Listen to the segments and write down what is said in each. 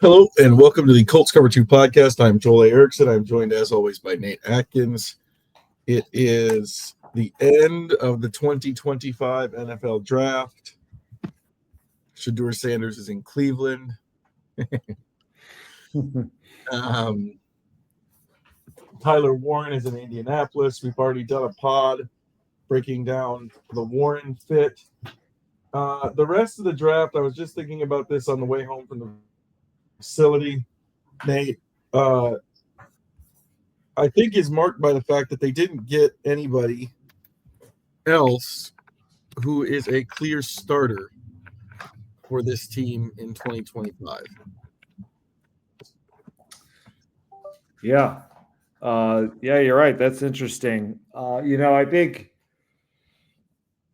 Hello and welcome to the Colts Cover-2 Podcast. I'm Joel A. Erickson. I'm joined as always by Nate Atkins. It is the end of the 2025 NFL Draft. Shedeur Sanders is in Cleveland. Tyler Warren is in Indianapolis. We've already done a pod breaking down the Warren fit. The rest of the draft, I was just thinking about this on the way home from the facility. Nate, I think is marked by the fact that they didn't get anybody else who is a clear starter for this team in 2025. Yeah, you're right. That's interesting. I think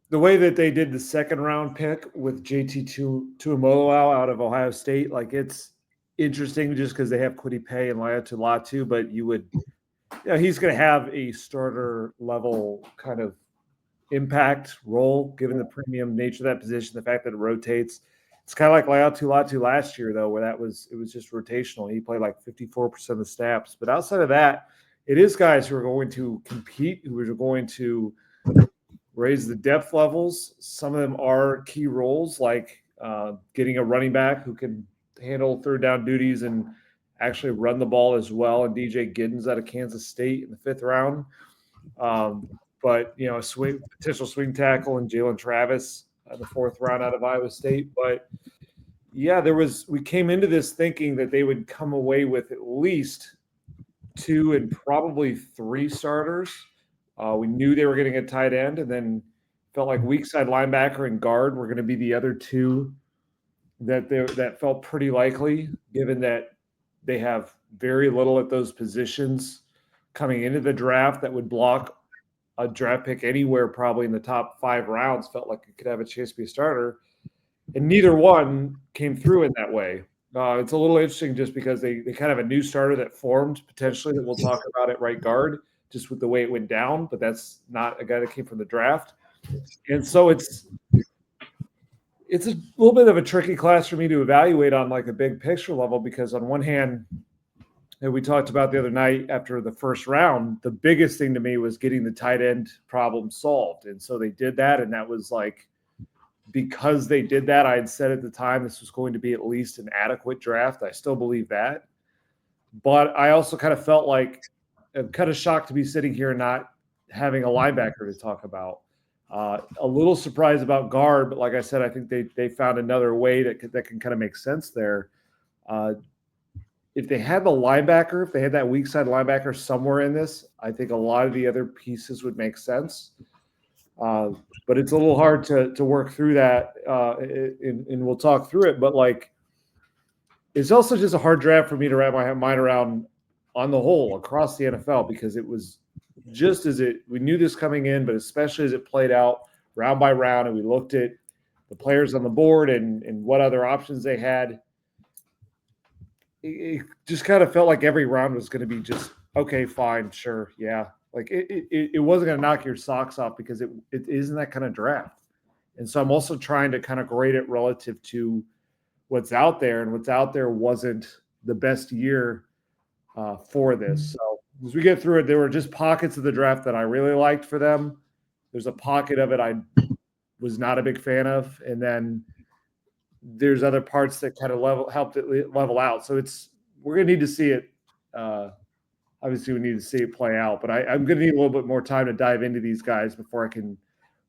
the way that they did the second round pick with JT Tuimoloau out of Ohio State, it's interesting just because they have Kwity Paye and Laiatu Latu, but he's going to have a starter level kind of impact role given the premium nature of that position, the fact that it rotates. It's kind of like Laiatu Latu last year, though, where it was just rotational. He played like 54% of the snaps. But outside of that, it is guys who are going to compete, who are going to raise the depth levels. Some of them are key roles, like getting a running back who can handle third down duties and actually run the ball as well. And DJ Giddens out of Kansas State in the 5th round. But a potential swing tackle and Jalen Travis the 4th round out of Iowa State. But yeah, we came into this thinking that they would come away with at least 2 and probably 3 starters. We knew they were getting a tight end, and then felt like weak side linebacker and guard were going to be the other 2 that felt pretty likely, given that they have very little at those positions coming into the draft that would block a draft pick anywhere probably in the top 5 rounds. Felt like it could have a chance to be a starter. And neither one came through in that way. It's a little interesting just because they kind of have a new starter that formed potentially that we'll talk about at right guard just with the way it went down, but that's not a guy that came from the draft. And so it's a little bit of a tricky class for me to evaluate on like a big picture level, because on one hand, and we talked about the other night after the first round, the biggest thing to me was getting the tight end problem solved. And so they did that. And that was because they did that, I had said at the time this was going to be at least an adequate draft. I still believe that. But I also kind of felt like I'm kind of shocked to be sitting here not having a linebacker to talk about. A little surprised about guard, but like I said, I think they found another way that can kind of make sense there. If they had the linebacker, if they had that weak side linebacker somewhere in this, I think a lot of the other pieces would make sense. But it's a little hard to work through that, and we'll talk through it. But it's also just a hard draft for me to wrap my mind around on the whole across the NFL, because it was just we knew this coming in, but especially as it played out round by round, and we looked at the players on the board and what other options they had. It just kind of felt like every round was going to be just, okay, fine, sure, yeah. It wasn't going to knock your socks off, because it isn't that kind of draft. And so I'm also trying to kind of grade it relative to what's out there, and what's out there wasn't the best year for this. So as we get through it, there were just pockets of the draft that I really liked for them. There's a pocket of it I was not a big fan of, and then there's other parts that kind of helped it level out. So we're going to need to see it. Obviously, we need to see it play out, but I'm going to need a little bit more time to dive into these guys before I can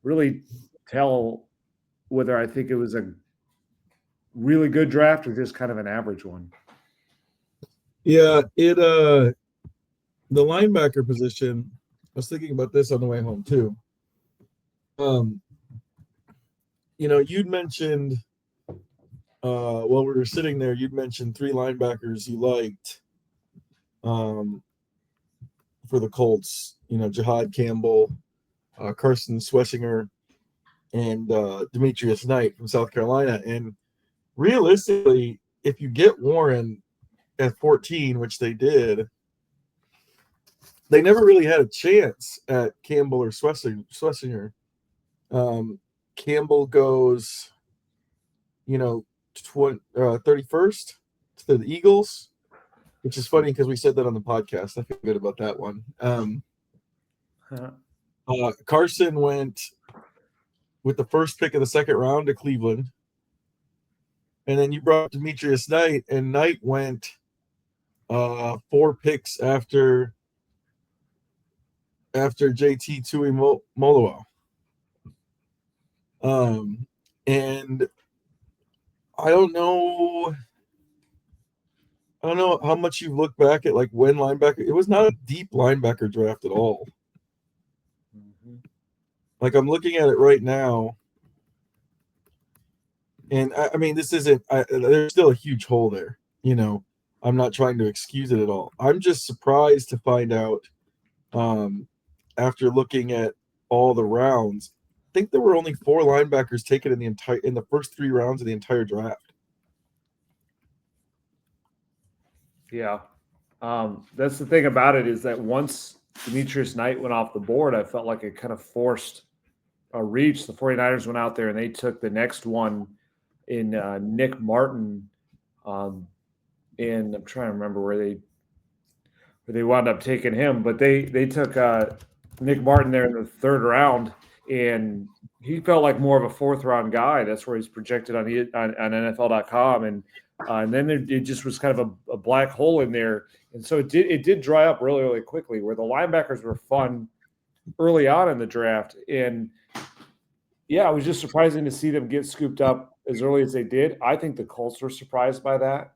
really tell whether I think it was a really good draft or just kind of an average one. Yeah, the linebacker position, I was thinking about this on the way home too. You'd mentioned while we were sitting there, you'd mentioned 3 linebackers you liked for the Colts. Jihad Campbell, Carson Swessinger, and Demetrius Knight from South Carolina. And realistically, if you get Warren at 14, which they did, they never really had a chance at Campbell or Swessinger. Campbell goes, 31st to to the Eagles, which is funny because we said that on the podcast. I feel good about that one. Carson went with the first pick of the second round to Cleveland. And then you brought up Demetrius Knight, and Knight went 4 picks after JT Tuimoloau. And I don't know how much you've looked back at like when linebacker. It was not a deep linebacker draft at all. Mm-hmm. Like I'm looking at it right now, and I mean this isn't. There's still a huge hole there. You know, I'm not trying to excuse it at all. I'm just surprised to find out, after looking at all the rounds, I think there were only 4 linebackers taken in the first 3 rounds of the entire draft. Yeah. That's the thing about it, is that once Demetrius Knight went off the board, I felt like it kind of forced a reach. The 49ers went out there and they took the next one in Nick Martin. And I'm trying to remember where they wound up taking him, but they took Nick Martin there in the 3rd round, and he felt like more of a 4th round guy. That's where he's projected on NFL.com. And then it just was kind of a black hole in there. And so it did dry up really, really quickly, where the linebackers were fun early on in the draft. And yeah, it was just surprising to see them get scooped up as early as they did. I think the Colts were surprised by that.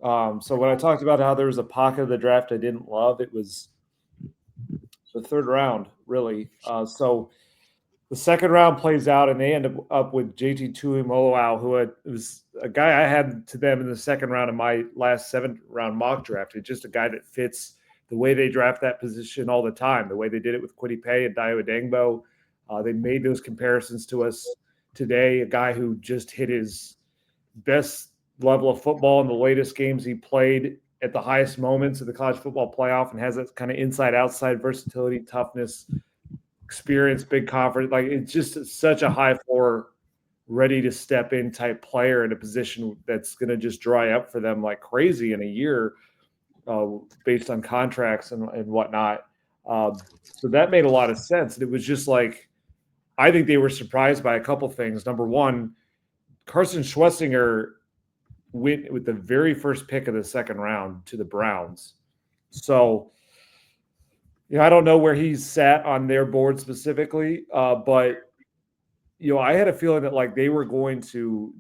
So when I talked about how there was a pocket of the draft I didn't love, it was the 3rd round, really. So the 2nd round plays out, and they end up with JT Tuimoloau, who was a guy I had to them in the 2nd round of my last 7th round mock draft. It's just a guy that fits the way they draft that position all the time, the way they did it with Kwity Paye and Dayo Adengbo. They made those comparisons to us today, a guy who just hit his best level of football in the latest games he played at the highest moments of the college football playoff, and has that kind of inside-outside versatility, toughness, experience, big conference. Like, it's just such a high floor, ready to step in type player in a position that's going to just dry up for them like crazy in a year, based on contracts and whatnot. So that made a lot of sense. It was just like, I think they were surprised by a couple things. Number one, Carson Schlesinger went with the very first pick of the 2nd round to the Browns. So, I don't know where he's sat on their board specifically, but I had a feeling that like they were going to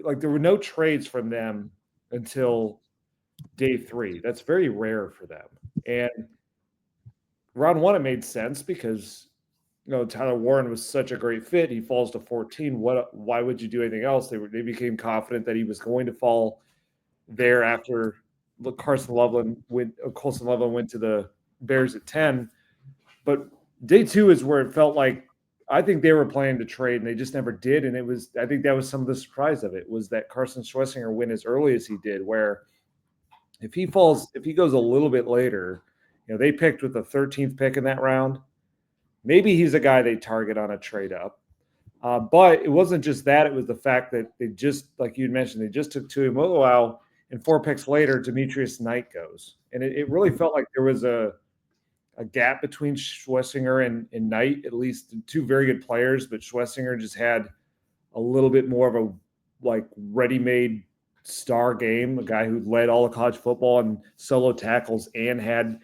like, there were no trades from them until day 3. That's very rare for them. And round 1, it made sense because Tyler Warren was such a great fit. He falls to 14. Why would you do anything else? They became confident that he was going to fall there after Colson Loveland went to the Bears at 10. But day 2 is where it felt like, I think they were planning to trade and they just never did. And I think that was some of the surprise of it, was that Carson Schlesinger went as early as he did, where if he goes a little bit later, they picked with the 13th pick in that round. Maybe he's a guy they target on a trade up. But it wasn't just that. It was the fact that they just, like you mentioned, they just took Tuimoloau, and 4 picks later, Demetrius Knight goes. And it really felt like there was a gap between Schlesinger and Knight, at least 2 very good players, but Schlesinger just had a little bit more of a like ready-made star game, a guy who led all of college football in solo tackles and had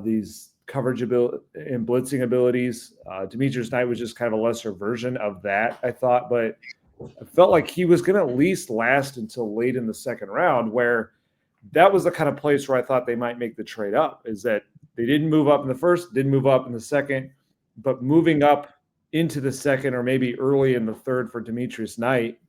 these coverage ability and blitzing abilities. Demetrius Knight was just kind of a lesser version of that, I thought, but I felt like he was going to at least last until late in the 2nd round, where that was the kind of place where I thought they might make the trade up, is that they didn't move up in the 1st, didn't move up in the 2nd, but moving up into the 2nd or maybe early in the 3rd for Demetrius Knight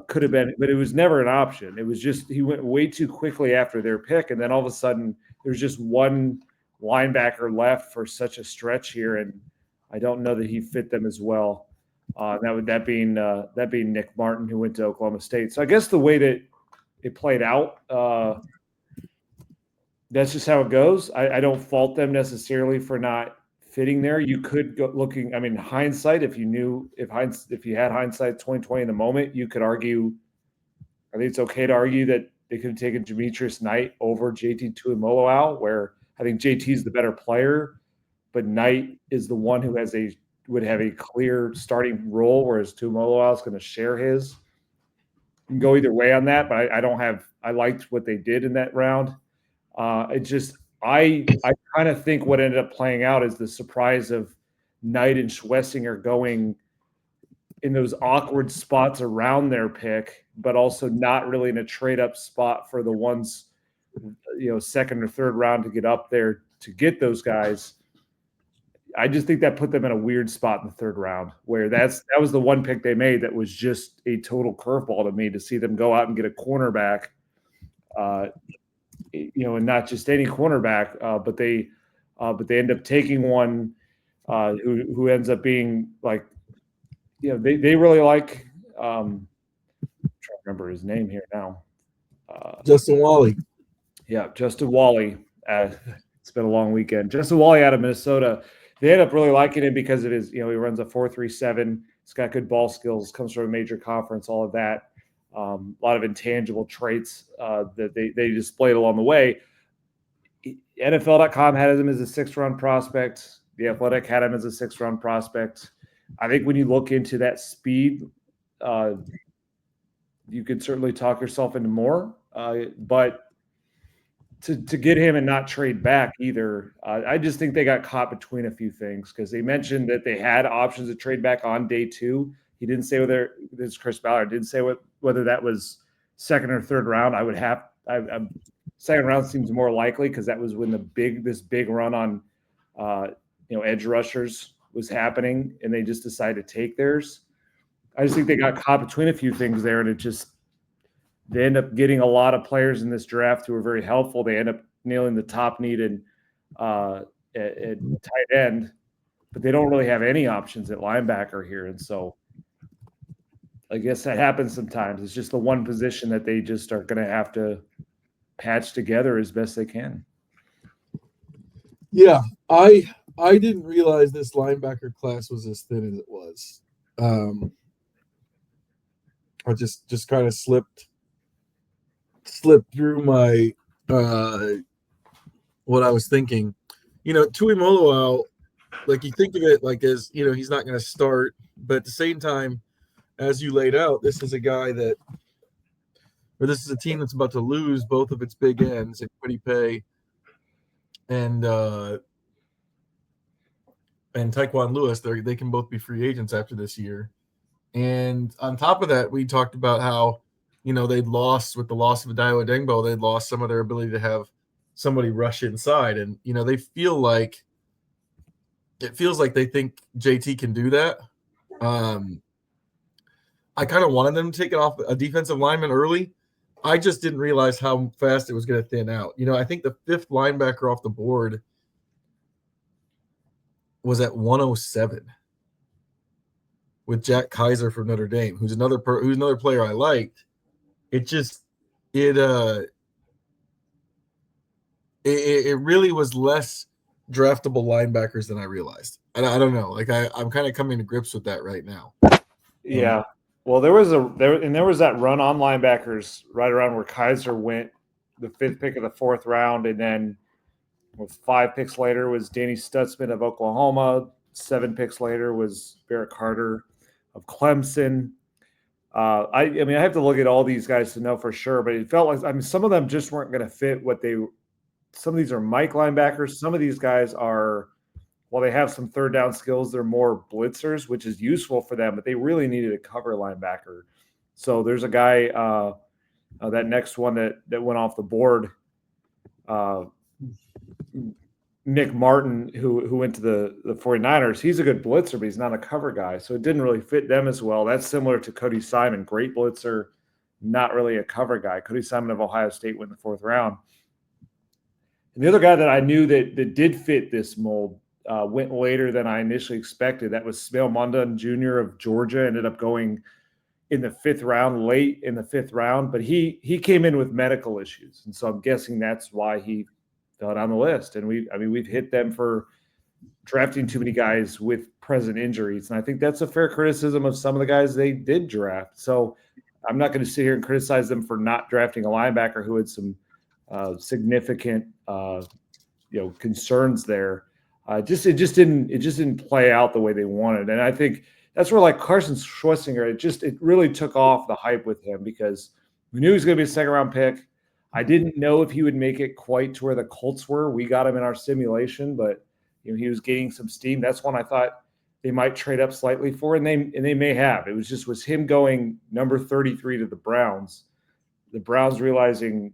could have been, but it was never an option. It was just, he went way too quickly after their pick. And then all of a sudden there's just one linebacker left for such a stretch here. And I don't know that he fit them as well. That being Nick Martin, who went to Oklahoma State. So I guess the way that it played out, that's just how it goes. I don't fault them necessarily for not fitting there. You could go looking, I mean, hindsight, if you had hindsight 2020 in the moment, you could argue I think it's okay to argue that they could have taken Demetrius Knight over JT Tuimoloau, where I think JT is the better player, but Knight is the one who would have a clear starting role, whereas Tuimoloau is going to share his. You can go either way on that, but I liked what they did in that round. I kind of think what ended up playing out is the surprise of Knight and Schlesinger going in those awkward spots around their pick, but also not really in a trade up spot for the ones, second or third round to get up there to get those guys. I just think that put them in a weird spot in the third round, where that was the one pick they made that was just a total curveball to me, to see them go out and get a cornerback, and not just any cornerback, but they end up taking one who ends up being like, they really like. I'm trying to remember his name here now. Justin Wally. Yeah, Justin Wally. It's been a long weekend. Justin Wally out of Minnesota. They end up really liking him because of his, he runs a 4.37. He's got good ball skills, comes from a major conference, all of that. A lot of intangible traits that they displayed along the way. NFL.com had him as a 6th-round prospect. The Athletic had him as a 6th-round prospect. I think when you look into that speed, you could certainly talk yourself into more. But to get him and not trade back either, I just think they got caught between a few things, because they mentioned that they had options to trade back on day 2. He didn't say whether this is Chris Ballard didn't say whether that was 2nd or 3rd round. Second round seems more likely, because that was when this big run on edge rushers was happening, and they just decided to take theirs. I just think they got caught between a few things there, and they end up getting a lot of players in this draft who are very helpful. They end up nailing the top need at tight end, but they don't really have any options at linebacker here. And so I guess that happens sometimes. It's just the one position that they just are going to have to patch together as best they can. Yeah, I didn't realize this linebacker class was as thin as it was. I just kind of slipped through my what I was thinking. Tuimoloau, like, you think of it like as, he's not going to start, but at the same time, as you laid out, this is a guy this is a team that's about to lose both of its big ends, in Winnipeg and Taekwon Lewis. They can both be free agents after this year. And on top of that, we talked about how, they'd lost with the loss of Adayo Adengbo, they'd lost some of their ability to have somebody rush inside. And, it feels like they think JT can do that. I kind of wanted them to take it off a defensive lineman early. I just didn't realize how fast it was going to thin out. I think the 5th linebacker off the board was at 107 with Jack Kaiser from Notre Dame, who's another player I liked. It really was less draftable linebackers than I realized. And I don't know, like I'm kind of coming to grips with that right now. Yeah. Well, there was that run on linebackers right around where Kaiser went, the 5th pick of the 4th round, and then with 5 picks later was Danny Stutzman of Oklahoma. 7 picks later was Barrett Carter of Clemson. I have to look at all these guys to know for sure, but it felt like, some of them just weren't going to fit some of these are Mike linebackers. Some of these guys are, while they have some 3rd down skills, they're more blitzers, which is useful for them, but they really needed a cover linebacker. So there's a guy, that next one that went off the board, Nick Martin, who went to the 49ers. He's a good blitzer, but he's not a cover guy. So it didn't really fit them as well. That's similar to Cody Simon, great blitzer, not really a cover guy. Cody Simon of Ohio State went in the 4th round. And the other guy that I knew that did fit this mold went later than I initially expected. That was Smail Mondon Jr. of Georgia, ended up going in the 5th round, late in the 5th round. But he came in with medical issues. And so I'm guessing that's why he fell on the list. And we've hit them for drafting too many guys with present injuries. And I think that's a fair criticism of some of the guys they did draft. So I'm not going to sit here and criticize them for not drafting a linebacker who had some significant concerns there. It just didn't play out the way they wanted, and I think that's where like Carson Schwarzenegger, it really took off the hype with him because we knew he was going to be a second round pick. I didn't know if he would make it quite to where the Colts were. We got him in our simulation, but he was gaining some steam. That's one I thought they might trade up slightly for, and they may have. It was him going number 33 to the Browns. The Browns realizing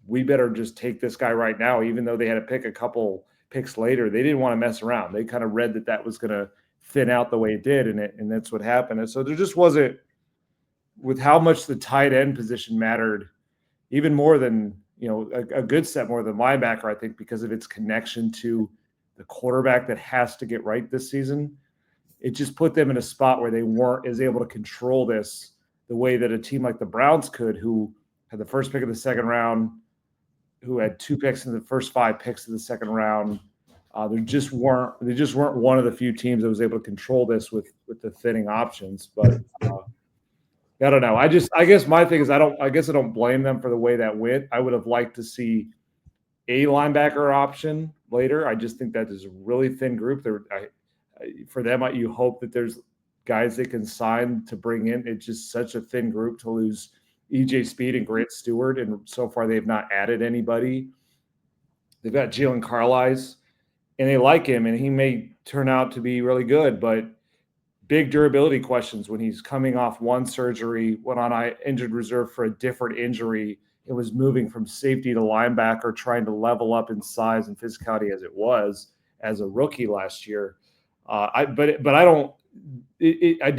we better just take this guy right now, even though they had to pick a couple picks later. They didn't want to mess around. They kind of read that was going to thin out the way it did, and that's what happened. And so there just wasn't, with how much the tight end position mattered, even more than a good step more than linebacker, I think, because of its connection to the quarterback that has to get right this season. It just put them in a spot where they weren't as able to control this the way that a team like the Browns could, who had the first pick of the second round, who had 2 picks in the first 5 picks of the second round. They just weren't one of the few teams that was able to control this with the thinning options. But I don't know. I guess my thing is I don't blame them for the way that went. I would have liked to see a linebacker option later. I just think that is a really thin group. For them, you hope that there's guys they can sign to bring in. It's just such a thin group to lose EJ Speed and Grant Stewart, and so far they've not added anybody. They've got Jalen Carlisle, and they like him, and he may turn out to be really good, but big durability questions when he's coming off one surgery, went on injured reserve for a different injury. It was moving from safety to linebacker, trying to level up in size and physicality as it was as a rookie last year. I do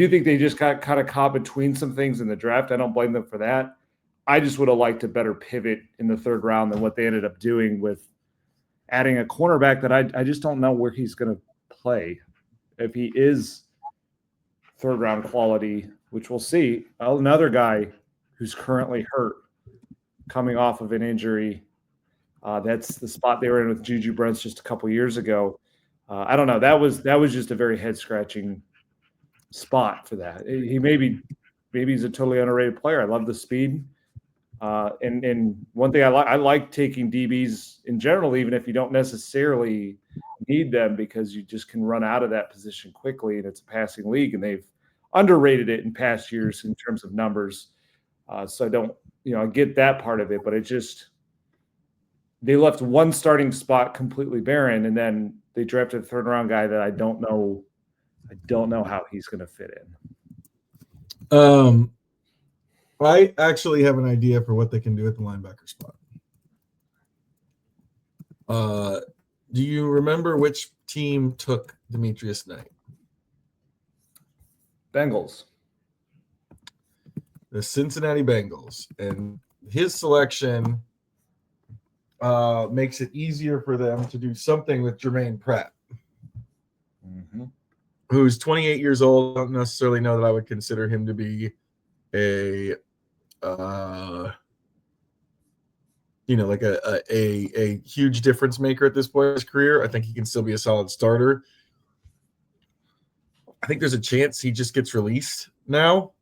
think they just got kind of caught between some things in the draft. I don't blame them for that. I just would have liked a better pivot in the third round than what they ended up doing with adding a cornerback that I just don't know where he's going to play. If he is third round quality, which we'll see. Another guy who's currently hurt, coming off of an injury. That's the spot they were in with Juju Brents just a couple years ago. I don't know. That was just a very head scratching spot for that. He maybe he's a totally underrated player. I love the speed. And one thing I like taking DBs in general, even if you don't necessarily need them, because you just can run out of that position quickly, and it's a passing league, and they've underrated it in past years in terms of numbers. So I don't, I get that part of it, but they left one starting spot completely barren, and then they drafted a third round guy that I don't know how he's going to fit in. I actually have an idea for what they can do at the linebacker spot. Do you remember which team took Demetrius Knight? Bengals. The Cincinnati Bengals. And his selection makes it easier for them to do something with Jermaine Pratt, who's 28 years old. I don't necessarily know that I would consider him to be a huge difference maker at this point in his career. I think he can still be a solid starter. I think there's a chance he just gets released now.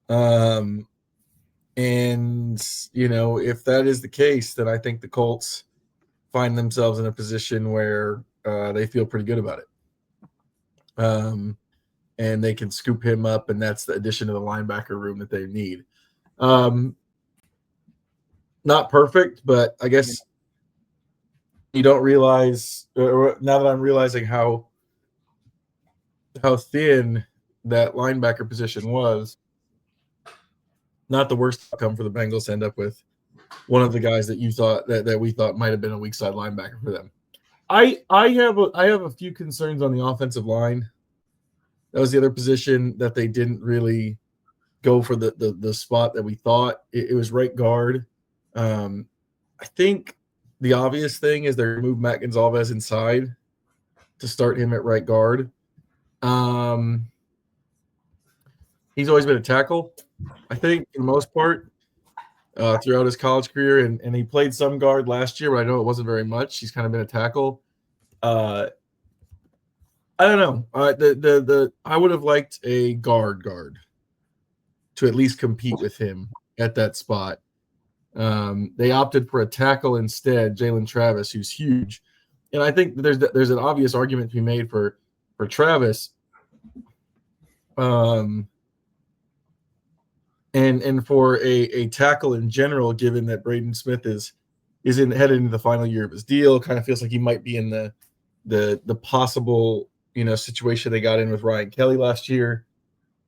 And if that is the case, then I think the Colts find themselves in a position where they feel pretty good about it. And they can scoop him up, and that's the addition to the linebacker room that they need. Not perfect, but I guess you don't realize, now that I'm realizing how thin that linebacker position was, not the worst outcome for the Bengals to end up with one of the guys that you thought that we thought might have been a weak side linebacker for them. I have a few concerns on the offensive line. That was the other position that they didn't really go for the spot that we thought. It was right guard. I think the obvious thing is they're going to move Matt Gonzalez inside to start him at right guard. He's always been a tackle, I think, for the most part, throughout his college career. And he played some guard last year, but I know it wasn't very much. He's kind of been a tackle. I don't know. I would have liked a guard. to at least compete with him at that spot. They opted for a tackle instead, Jalen Travis, who's huge. And I think there's an obvious argument to be made for Travis. And for a tackle in general, given that Braden Smith is headed into the final year of his deal, kind of feels like he might be in the possible situation they got in with Ryan Kelly last year.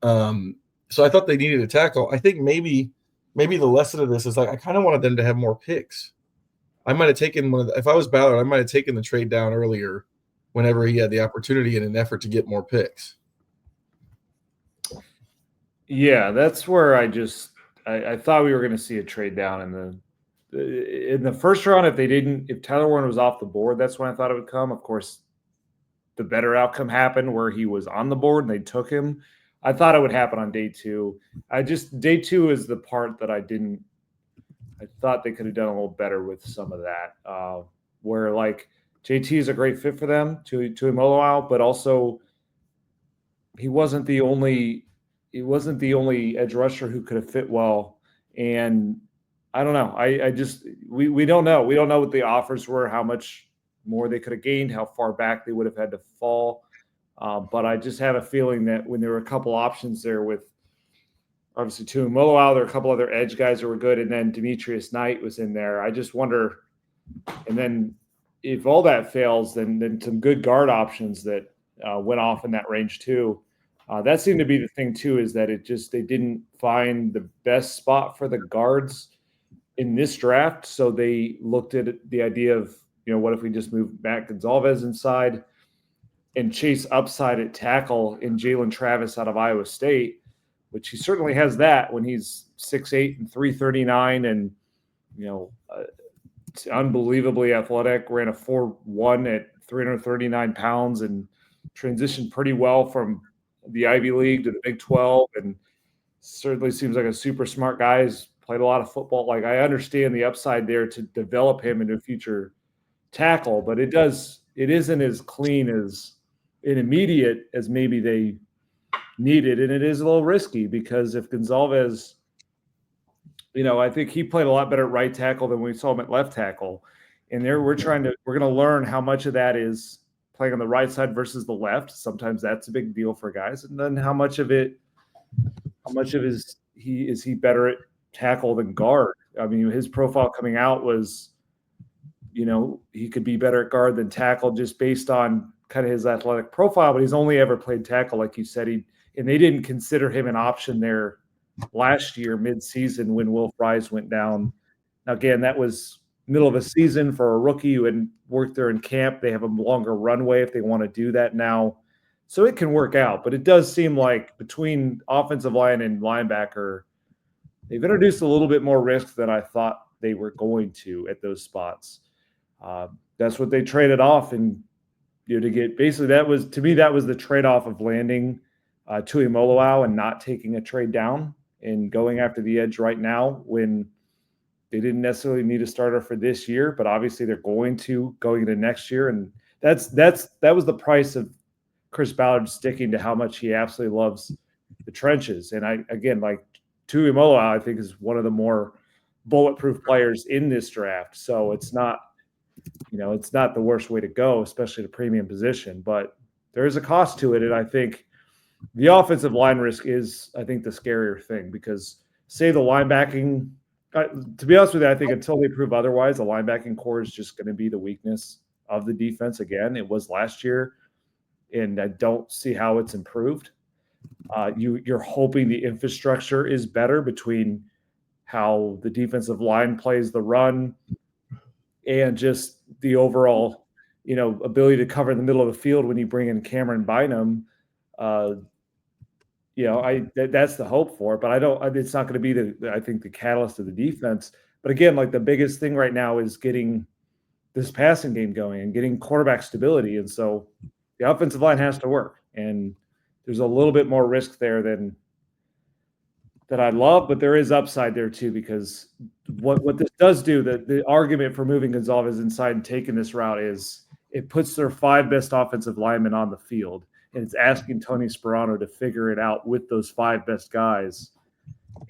So I thought they needed a tackle. I think maybe the lesson of this is like I kind of wanted them to have more picks. I might have taken if I was Ballard, I might have taken the trade down earlier whenever he had the opportunity in an effort to get more picks. Yeah, that's where I thought we were going to see a trade down in the first round. If Tyler Warren was off the board, that's when I thought it would come. Of course, the better outcome happened where he was on the board and they took him. I thought it would happen on day 2. Day 2 is the part that I thought they could have done a little better with some of that. Where like JT is a great fit for them to Imoloau, but also he wasn't the only edge rusher who could have fit well. And I don't know. We don't know. We don't know what the offers were, how much more they could have gained, how far back they would have had to fall. But I just have a feeling that when there were a couple options there with obviously Tuimoloau, there were a couple other edge guys that were good, and then Demetrius Knight was in there. I just wonder, and then if all that fails, then some good guard options that went off in that range too. That seemed to be the thing too, is that they didn't find the best spot for the guards in this draft. So they looked at the idea of, what if we just move Matt Gonzalez inside and chase upside at tackle in Jalen Travis out of Iowa State, which he certainly has that when he's 6'8" and 339 and, unbelievably athletic, ran a 4.1 at 339 pounds and transitioned pretty well from the Ivy League to the Big 12, and certainly seems like a super smart guy. He's played a lot of football. Like, I understand the upside there to develop him into a future tackle, but it isn't as clean as an immediate as maybe they needed. And it is a little risky because if Gonzalez, I think he played a lot better at right tackle than we saw him at left tackle. And we're going to learn how much of that is playing on the right side versus the left. Sometimes that's a big deal for guys. And then how much of is he better at tackle than guard? I mean, his profile coming out was, he could be better at guard than tackle just based on kind of his athletic profile, but he's only ever played tackle, like you said. And they didn't consider him an option there last year mid-season when Will Fries went down. Now, again, that was middle of a season for a rookie who had worked there in camp. They have a longer runway if they want to do that now. So it can work out, but it does seem like between offensive line and linebacker, they've introduced a little bit more risk than I thought they were going to at those spots. That's what they traded off, and to get basically that was the trade-off of landing Tuimoloau and not taking a trade down and going after the edge right now when they didn't necessarily need a starter for this year, but obviously they're going into next year, and that was the price of Chris Ballard sticking to how much he absolutely loves the trenches. And like Tuimoloau, I think is one of the more bulletproof players in this draft. So it's not the worst way to go, especially at a premium position, but there is a cost to it. And I think the offensive line risk is, the scarier thing, because say the linebacking, to be honest with you, I think until they prove otherwise, the linebacking core is just going to be the weakness of the defense. Again, it was last year, and I don't see how it's improved. You're hoping the infrastructure is better between how the defensive line plays the run and just the overall, ability to cover in the middle of the field when you bring in Cameron Bynum. That's the hope for it, but it's not going to be the catalyst of the defense. But again, like the biggest thing right now is getting this passing game going and getting quarterback stability. And so the offensive line has to work, and there's a little bit more risk there than I'd love, but there is upside there too, because what this does do, the argument for moving Gonzalez inside and taking this route is it puts their 5 best offensive linemen on the field, and it's asking Tony Sperano to figure it out with those 5 best guys.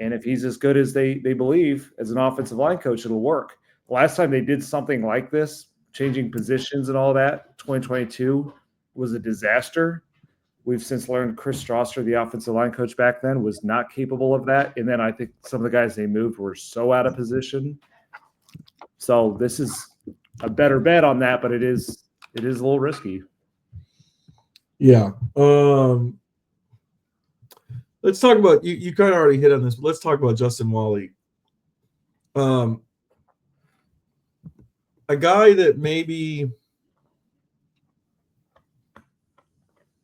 And if he's as good as they believe as an offensive line coach, it'll work. The last time they did something like this, changing positions and all that, 2022 was a disaster. We've since learned Chris Strasser, the offensive line coach back then, was not capable of that. And then I think some of the guys they moved were so out of position. So this is a better bet on that, but it is a little risky. Yeah. Let's talk about you kind of already hit on this, but let's talk about Justin Wally. A guy that maybe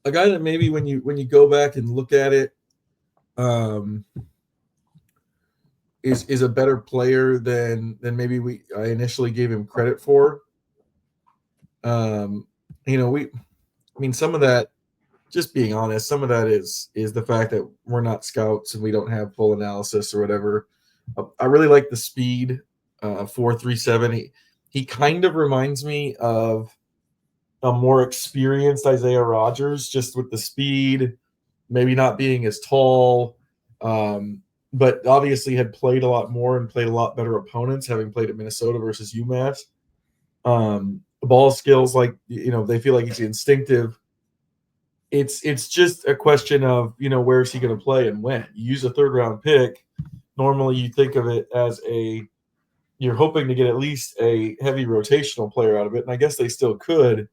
when you go back and look at it, is a better player than maybe I initially gave him credit for. Some of that, just being honest, some of that is the fact that we're not scouts and we don't have full analysis or whatever. I really like the speed, 4.37. He kind of reminds me of a more experienced Isaiah Rodgers, just with the speed, maybe not being as tall, but obviously had played a lot more and played a lot better opponents, having played at Minnesota versus UMass. Ball skills, they feel like he's instinctive. It's just a question of, where is he going to play and when. You use a third-round pick, normally you think of it as you're hoping to get at least a heavy rotational player out of it, and I guess they still could,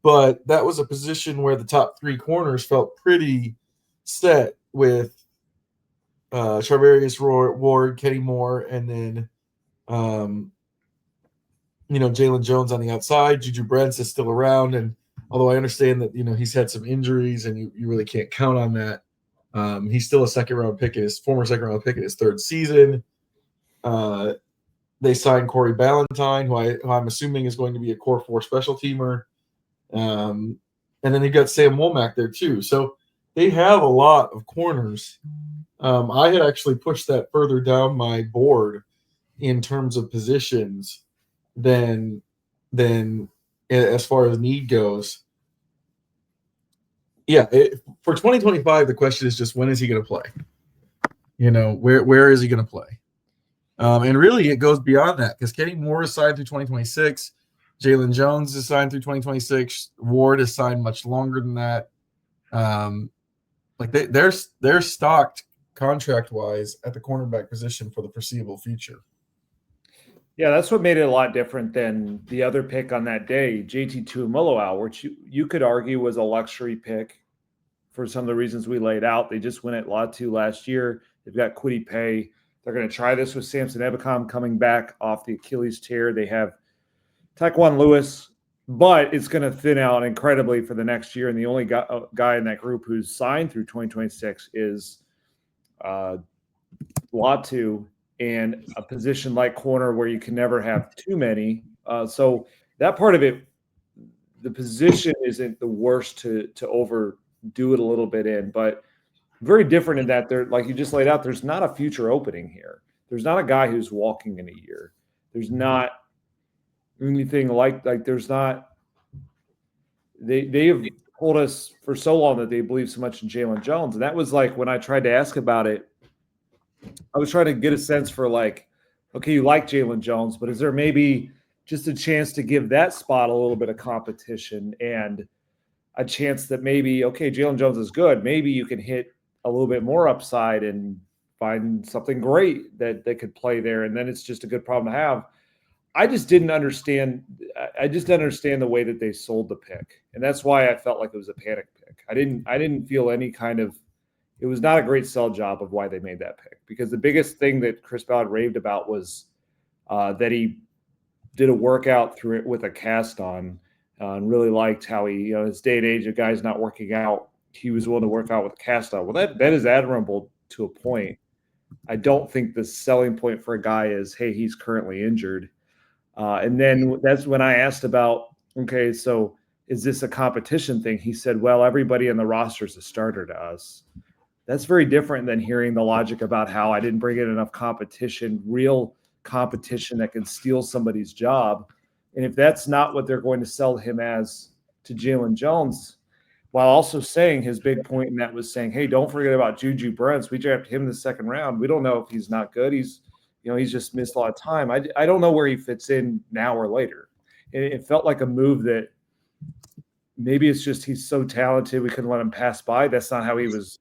but that was a position where the top three corners felt pretty set with Charvarius Ward, Kenny Moore, and then Jalen Jones on the outside. Juju Brents is still around, and although I understand that he's had some injuries and you really can't count on that, he's still a former second round pick in his third season. They signed Corey Ballantyne, who I'm assuming is going to be a core 4 special teamer. And then they've got Sam Womack there too. So they have a lot of corners. I had actually pushed that further down my board in terms of positions than as far as need goes. Yeah, for 2025, the question is just when is he going to play? Where is he going to play? And really, it goes beyond that because Kenny Moore is signed through 2026. Jalen Jones is signed through 2026. Ward is signed much longer than that. They're stocked contract-wise at the cornerback position for the foreseeable future. Yeah, that's what made it a lot different than the other pick on that day, JT Tuimoloau, which you could argue was a luxury pick for some of the reasons we laid out. They just went at Latu last year. They've got Kwity Paye. They're going to try this with Samson Ebukam coming back off the Achilles tear. They have Taquan Lewis, but it's going to thin out incredibly for the next year. And the only guy in that group who's signed through 2026 is Latu, and a position like corner where you can never have too many. So that part of it, the position isn't the worst to overdo it a little bit in, but very different in that there, like you just laid out, there's not a future opening here. There's not a guy who's walking in a year. There's not anything like there's not. They have told us for so long that they believe so much in Jalen Jones, and that was like when I tried to ask about it. I was trying to get a sense for okay, you like Jalen Jones, but is there maybe just a chance to give that spot a little bit of competition and a chance that maybe, okay, Jalen Jones is good. Maybe you can hit a little bit more upside and find something great that they could play there. And then it's just a good problem to have. I just didn't understand. I just didn't understand the way that they sold the pick. And that's why I felt like it was a panic pick. I didn't feel any kind of, it was not a great sell job of why they made that pick, because the biggest thing that Chris Ballard raved about was that he did a workout through it with a cast on and really liked how he, his day and age of guys not working out, he was willing to work out with a cast on. Well, that is admirable to a point. I don't think the selling point for a guy is, hey, he's currently injured. And then that's when I asked about, okay, so is this a competition thing? He said, well, everybody in the roster is a starter to us. That's very different than hearing the logic about how I didn't bring in enough competition, real competition that can steal somebody's job. And if that's not what they're going to sell him as to Jalen Jones, while also saying his big point in that was saying, hey, don't forget about Juju Brents. We drafted him in the second round. We don't know if he's not good. He's just missed a lot of time. I don't know where he fits in now or later. It felt like a move that maybe it's just he's so talented we couldn't let him pass by. That's not how he was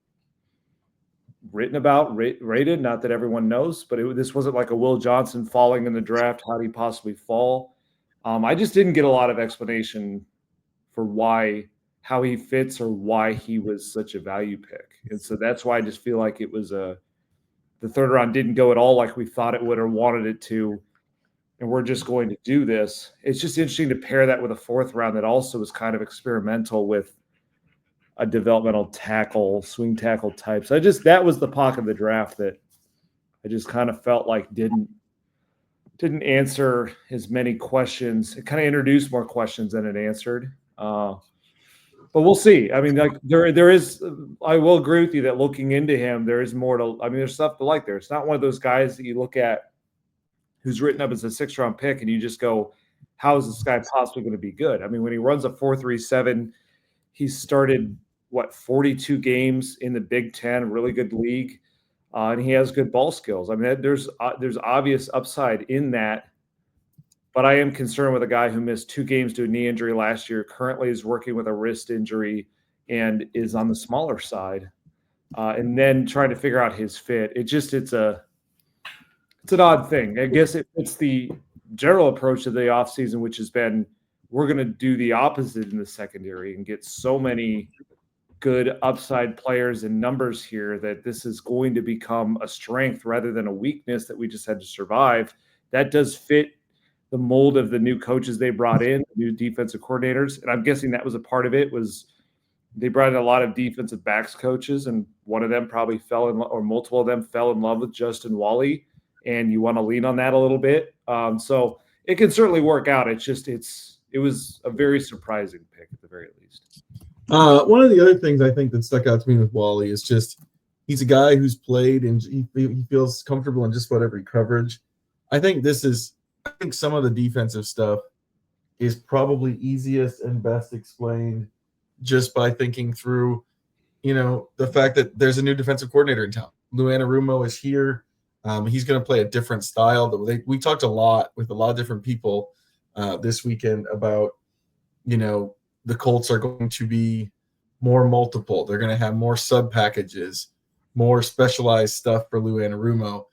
written about, rated. Not that everyone knows, but this wasn't like a Will Johnson falling in the draft. How did he possibly fall? I just didn't get a lot of explanation for how he fits or why he was such a value pick. And so that's why I just feel like it was the third round didn't go at all like we thought it would or wanted it to. And we're just going to do this. It's just interesting to pair that with a fourth round that also was kind of experimental with a developmental tackle, swing tackle type. So that was the pocket of the draft that I just kind of felt like didn't answer as many questions. It kind of introduced more questions than it answered. But we'll see. I mean, like there is, I will agree with you that looking into him, there is more to, I mean, there's stuff to like there. It's not one of those guys that you look at who's written up as a 6th round pick and you just go, how is this guy possibly going to be good? I mean, when he runs a 4.37, he started 42 games in the Big Ten, really good league. And he has good ball skills. I mean, there's obvious upside in that. But I am concerned with a guy who missed 2 games due to knee injury last year, currently is working with a wrist injury and is on the smaller side. And then trying to figure out his fit. It's an odd thing. I guess it's the general approach of the offseason, which has been we're going to do the opposite in the secondary and get so many good upside players and numbers here that this is going to become a strength rather than a weakness that we just had to survive. That does fit the mold of the new coaches they brought in, new defensive coordinators. And I'm guessing that was a part of it was they brought in a lot of defensive backs coaches, and one of them probably or multiple of them fell in love with Justin Wally. And you want to lean on that a little bit. So it can certainly work out. It's just, it was a very surprising pick at the very least. One of the other things I think that stuck out to me with Wally is just he's a guy who's played and he feels comfortable in just about every coverage. I think some of the defensive stuff is probably easiest and best explained just by thinking through, the fact that there's a new defensive coordinator in town. Lou Anarumo is here. He's going to play a different style. We talked a lot with a lot of different people this weekend about, the Colts are going to be more multiple. They're going to have more sub packages, more specialized stuff for Lou Anarumo.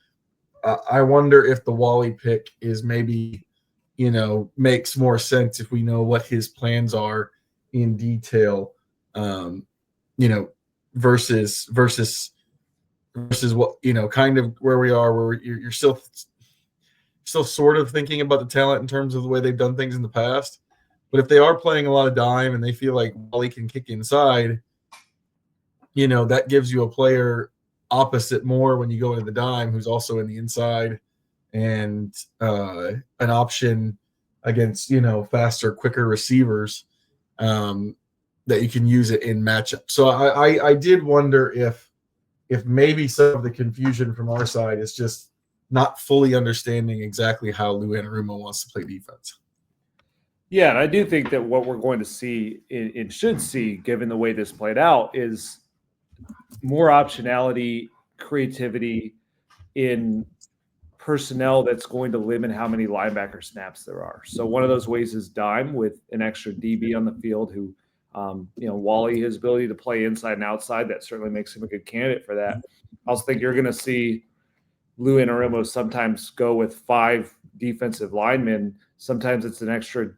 I wonder if the Wally pick is maybe, makes more sense if we know what his plans are in detail, versus what, kind of where we are, where you're still sort of thinking about the talent in terms of the way they've done things in the past. But if they are playing a lot of dime and they feel like Wally can kick inside, that gives you a player opposite more when you go into the dime who's also in the inside and an option against, faster, quicker receivers that you can use it in matchup. So I did wonder if maybe some of the confusion from our side is just not fully understanding exactly how Lou Anarumo wants to play defense. Yeah, and I do think that what we're going to see and should see, given the way this played out, is more optionality, creativity in personnel that's going to limit how many linebacker snaps there are. So one of those ways is dime with an extra DB on the field who, Wally, his ability to play inside and outside, that certainly makes him a good candidate for that. I also think you're going to see Lou Anarumo sometimes go with 5 defensive linemen. Sometimes it's an extra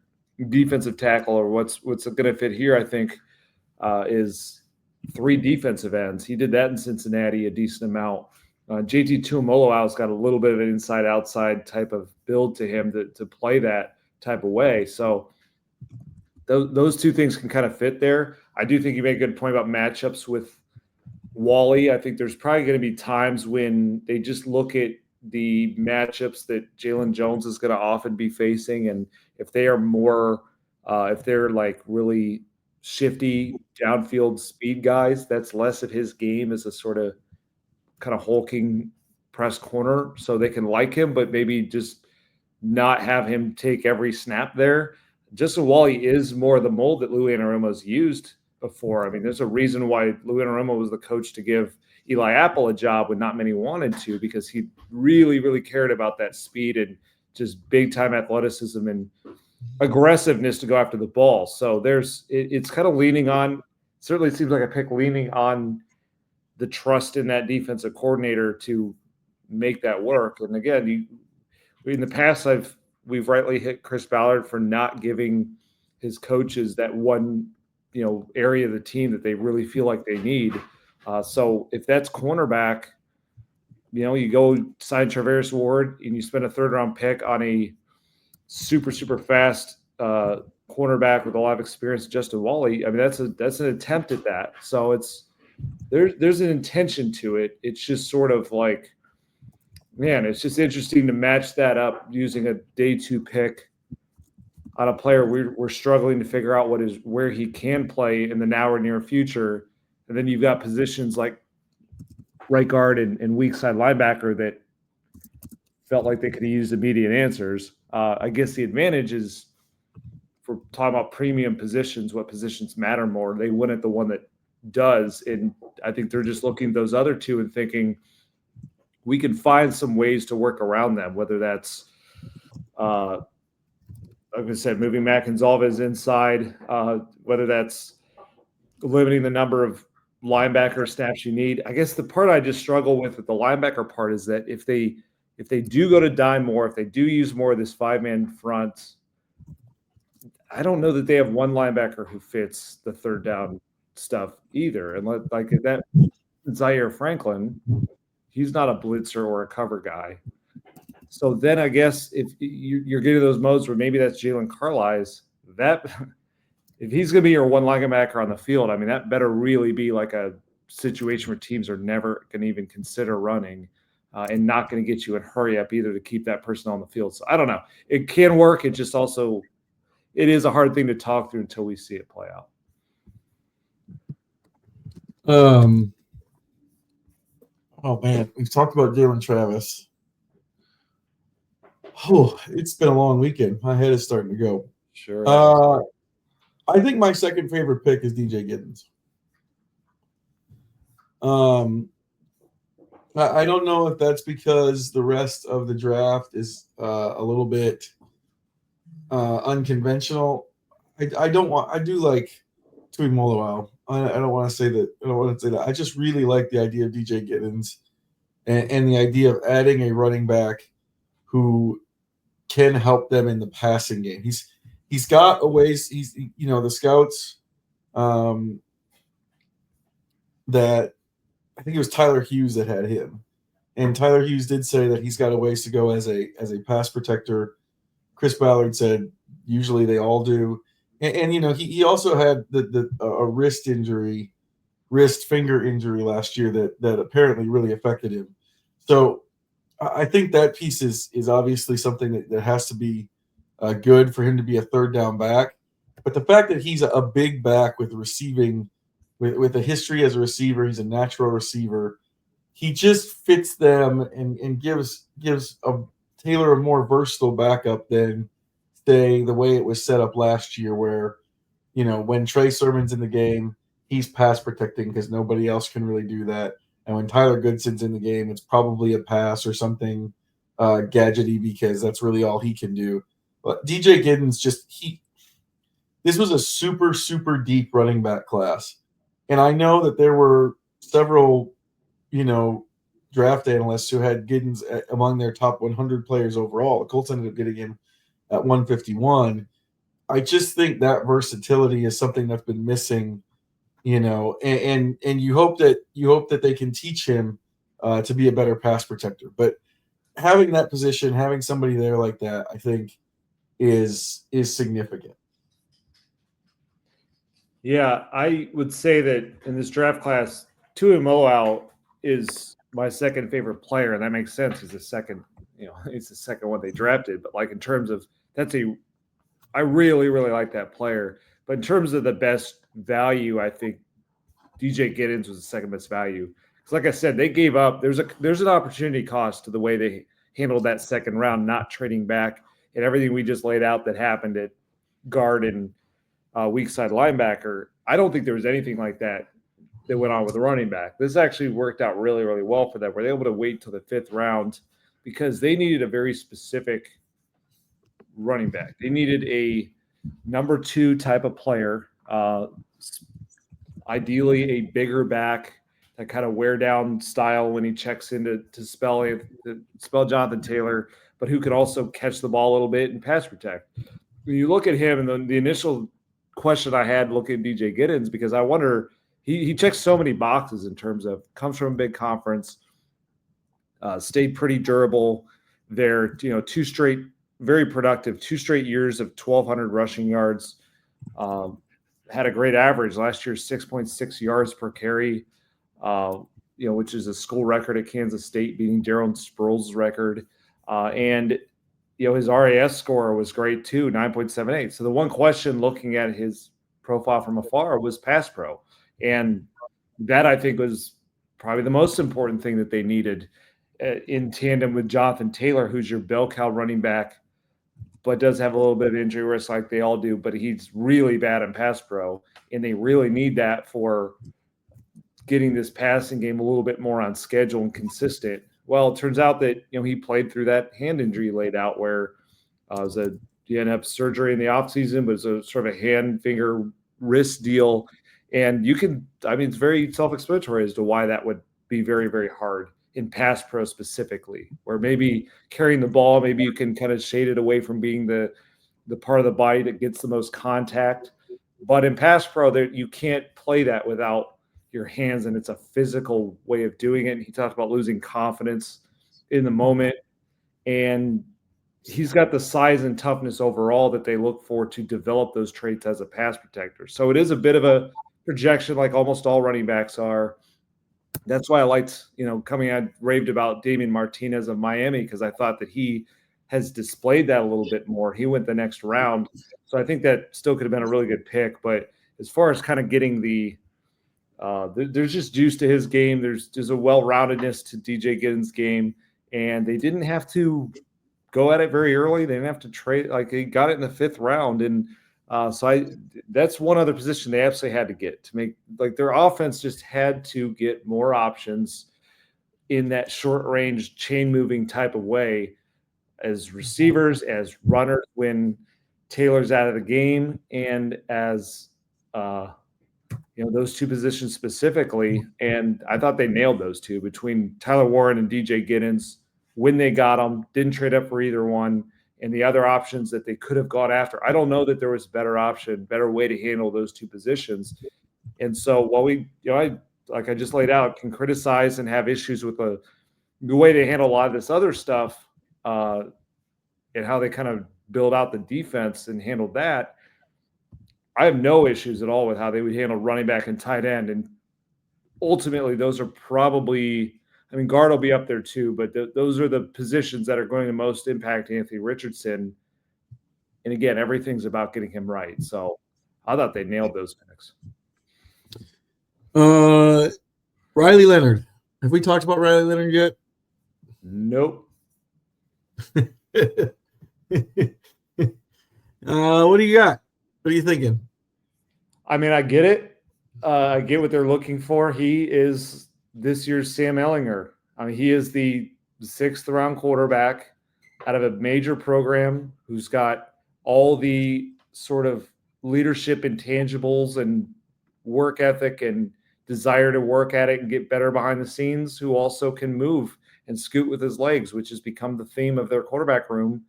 defensive tackle, or what's going to fit here, I think, is 3 defensive ends. He did that in Cincinnati a decent amount. JT Tuimoloau's got a little bit of an inside-outside type of build to him to play that type of way. So those 2 things can kind of fit there. I do think you made a good point about matchups with Wally. I think there's probably going to be times when they just look at the matchups that Jalen Jones is going to often be facing, and if they are more, if they're like really shifty downfield speed guys, that's less of his game as a sort of kind of hulking press corner, so they can like him, but maybe just not have him take every snap there. Justin Wally is more the mold that Lou Anarumo's used before. I mean, there's a reason why Lou Anarumo was the coach to give Eli Apple a job when not many wanted to, because he really, really cared about that speed and just big time athleticism and aggressiveness to go after the ball. So it's kind of leaning on, certainly seems like a pick leaning on the trust in that defensive coordinator to make that work. And again, in the past, we've rightly hit Chris Ballard for not giving his coaches that one, area of the team that they really feel like they need. So if that's cornerback, you go sign Traverse Ward and you spend a 3rd-round pick on a super, super fast cornerback with a lot of experience, Justin Wally. I mean, that's an attempt at that. So there's an intention to it. It's just sort of like, man, it's just interesting to match that up using a day 2 pick on a player we're struggling to figure out where he can play in the now or near future. And then you've got positions like right guard and weak side linebacker that felt like they could have used immediate answers. I guess the advantage is, for talking about premium positions, what positions matter more, they win at the one that does. And I think they're just looking at those other two and thinking we can find some ways to work around them, whether that's, like I said, moving Matt Gonzalez inside, whether that's limiting the number of linebacker snaps you need. I guess the part I just struggle with the linebacker part is that if they do go to dime more, if they do use more of this 5-man front, I don't know that they have one linebacker who fits the 3rd down stuff either. And like that Zaire Franklin, he's not a blitzer or a cover guy. So then I guess if you're getting those modes where maybe that's Jalen Carlisle's, that if he's going to be your one linebacker on the field, I mean, that better really be like a situation where teams are never going to even consider running and not going to get you in hurry up either to keep that person on the field. So I don't know. It can work. It just also it is a hard thing to talk through until we see it play out. Oh man, we've talked about Jalen Travis. Oh, it's been a long weekend. My head is starting to go. Sure. I think my second favorite pick is DJ Giddens. I don't know if that's because the rest of the draft is a little bit unconventional. I do like Tui Moloau. I don't want to say that. I don't want to say that. I just really like the idea of DJ Giddens and the idea of adding a running back who can help them in the passing game. He's got a ways. The scouts that I think it was Tyler Hughes that had him, and Tyler Hughes did say that he's got a ways to go as a pass protector. Chris Ballard said usually they all do, and he also had a wrist finger injury last year that apparently really affected him. So I think that piece is obviously something that has to be good for him to be a 3rd down back. But the fact that he's a big back with receiving, with a history as a receiver, he's a natural receiver. He just fits them and gives Taylor a more versatile backup than, say, the way it was set up last year where, when Trey Sermon's in the game, he's pass protecting because nobody else can really do that. And when Tyler Goodson's in the game, it's probably a pass or something gadgety because that's really all he can do. But DJ Giddens this was a super, super deep running back class. And I know that there were several, draft analysts who had Giddens among their top 100 players overall. The Colts ended up getting him at 151. I just think that versatility is something that's been missing, and you hope that they can teach him to be a better pass protector. But having that position, having somebody there like that, I think is significant. Yeah, I would say that in this draft class, Tui Moloau is my second favorite player, and that makes sense. He's the second, it's the second one they drafted. But like in terms of I really, really like that player. But in terms of the best value, I think DJ Giddens was the second best value. Because like I said, they gave up. There's an opportunity cost to the way they handled that second round, not trading back, and everything we just laid out that happened at guard and weak side linebacker. I don't think there was anything like that went on with the running back. This actually worked out really, really well for them. Were they able to wait till the 5th round because they needed a very specific running back. They needed a number 2 type of player, ideally a bigger back, that kind of wear down style when he checks in to spell Jonathan Taylor, but who could also catch the ball a little bit and pass protect. When you look at him, and the initial question I had looking at DJ Giddens, because I wonder, he checks so many boxes in terms of comes from a big conference, stayed pretty durable there, 2 straight, very productive, 2 straight years of 1,200 rushing yards, had a great average last year, 6.6 yards per carry, which is a school record at Kansas State, beating Darren Sproles' record. And his RAS score was great too, 9.78. So the one question looking at his profile from afar was pass pro. And that, I think, was probably the most important thing that they needed in tandem with Jonathan Taylor, who's your bell cow running back, but does have a little bit of injury risk like they all do, but he's really bad in pass pro, and they really need that for getting this passing game a little bit more on schedule and consistent. Well, it turns out that, he played through that hand injury laid out where he ended up surgery in the offseason, but it was a sort of a hand, finger, wrist deal. And it's very self-explanatory as to why that would be very, very hard in pass pro specifically, where maybe carrying the ball, maybe you can kind of shade it away from being the part of the body that gets the most contact. But in pass pro, you can't play that without your hands, and it's a physical way of doing it. And he talked about losing confidence in the moment. And he's got the size and toughness overall that they look for to develop those traits as a pass protector. So it is a bit of a projection, like almost all running backs are. That's why I liked, raved about Damian Martinez of Miami, because I thought that he has displayed that a little bit more. He went the next round. So I think that still could have been a really good pick. But as far as kind of getting there's just juice to his game. There's a well-roundedness to DJ Giddens' game. And they didn't have to go at it very early. They didn't have to trade. Like, they got it in the 5th round. And that's one other position they absolutely had to get to make, like, their offense just had to get more options in that short range chain moving type of way as receivers, as runners when Taylor's out of the game, and as those 2 positions specifically. And I thought they nailed those 2 between Tyler Warren and DJ Giddens when they got them, didn't trade up for either one. And the other options that they could have gone after, I don't know that there was a better way to handle those 2 positions. And so while I just laid out, can criticize and have issues with the way they handle a lot of this other stuff and how they kind of build out the defense and handle that, I have no issues at all with how they would handle running back and tight end. And ultimately, those are probably, guard will be up there too, but those are the positions that are going to most impact Anthony Richardson. And again, everything's about getting him right. So I thought they nailed those picks. Riley Leonard. Have we talked about Riley Leonard yet? Nope. What do you got? What are you thinking? I get it. I get what they're looking for. He is this year's Sam Ehlinger. He is the 6th round quarterback out of a major program who's got all the sort of leadership intangibles and work ethic and desire to work at it and get better behind the scenes, who also can move and scoot with his legs, which has become the theme of their quarterback room.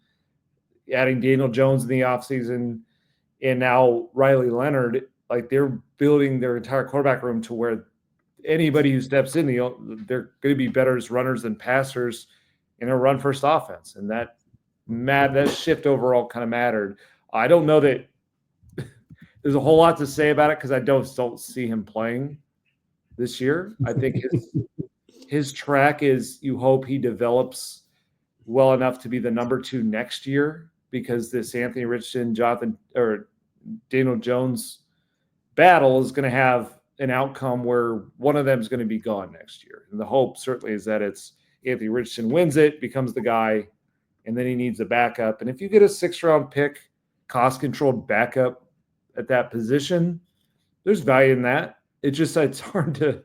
Adding Daniel Jones in the offseason and now Riley Leonard, like, they're building their entire quarterback room to where anybody who steps in, they're going to be better as runners than passers in a run-first offense. And that shift overall kind of mattered. I don't know that there's a whole lot to say about it because I don't see him playing this year. I think his track is, you hope he develops well enough to be the number 2 next year, because this Anthony Richardson, Daniel Jones battle is going to have an outcome where one of them is going to be gone next year. And the hope certainly is that it's Anthony Richardson wins it, becomes the guy, and then he needs a backup. And if you get a 6th round pick, cost-controlled backup at that position. There's value in that. It's hard to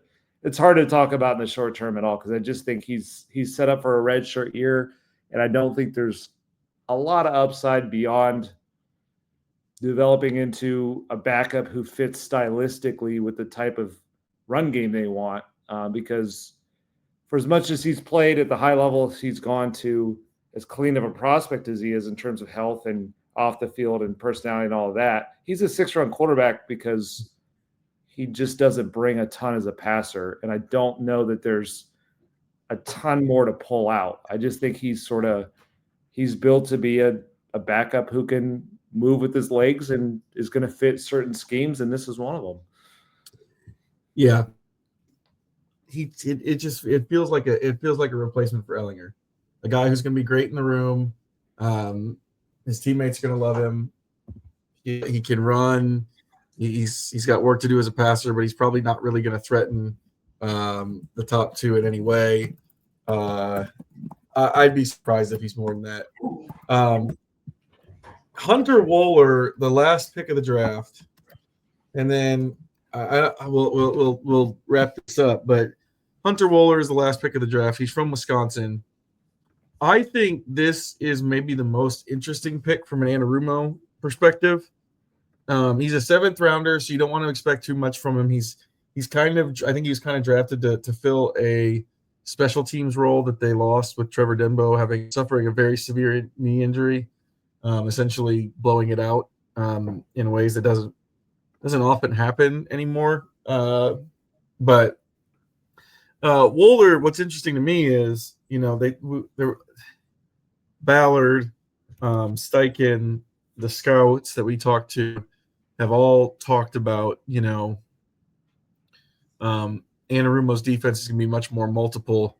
talk about in the short term at all, because I just think he's set up for a redshirt year, and I don't think there's a lot of upside beyond developing into a backup who fits stylistically with the type of run game they want. Because for as much as he's played at the high level he's gone to, as clean of a prospect as he is in terms of health and off the field and personality and all of that, he's a 6th-round quarterback because he just doesn't bring a ton as a passer. And I don't know that there's a ton more to pull out. I just think he's built to be a backup who can move with his legs and is going to fit certain schemes, and this is one of them. Yeah. It feels like a replacement for Ellinger, a guy who's going to be great in the room. His teammates are going to love him. He can run. He's got work to do as a passer, but he's probably not really going to threaten the top 2 in any way. I'd be surprised if he's more than that. Hunter Wohler, the last pick of the draft, and then we'll wrap this up. But Hunter Wohler is the last pick of the draft. He's from Wisconsin. I think this is maybe the most interesting pick from an Anarumo perspective. He's a 7th rounder, so you don't want to expect too much from him. I think he was kind of drafted to fill a special teams role that they lost with Trevor Denbo suffering a very severe knee injury, essentially blowing it out in ways that doesn't often happen anymore. But Wohler, what's interesting to me is, they're Ballard, Steichen, the scouts that we talked to have all talked about, Anarumo's defense is going to be much more multiple.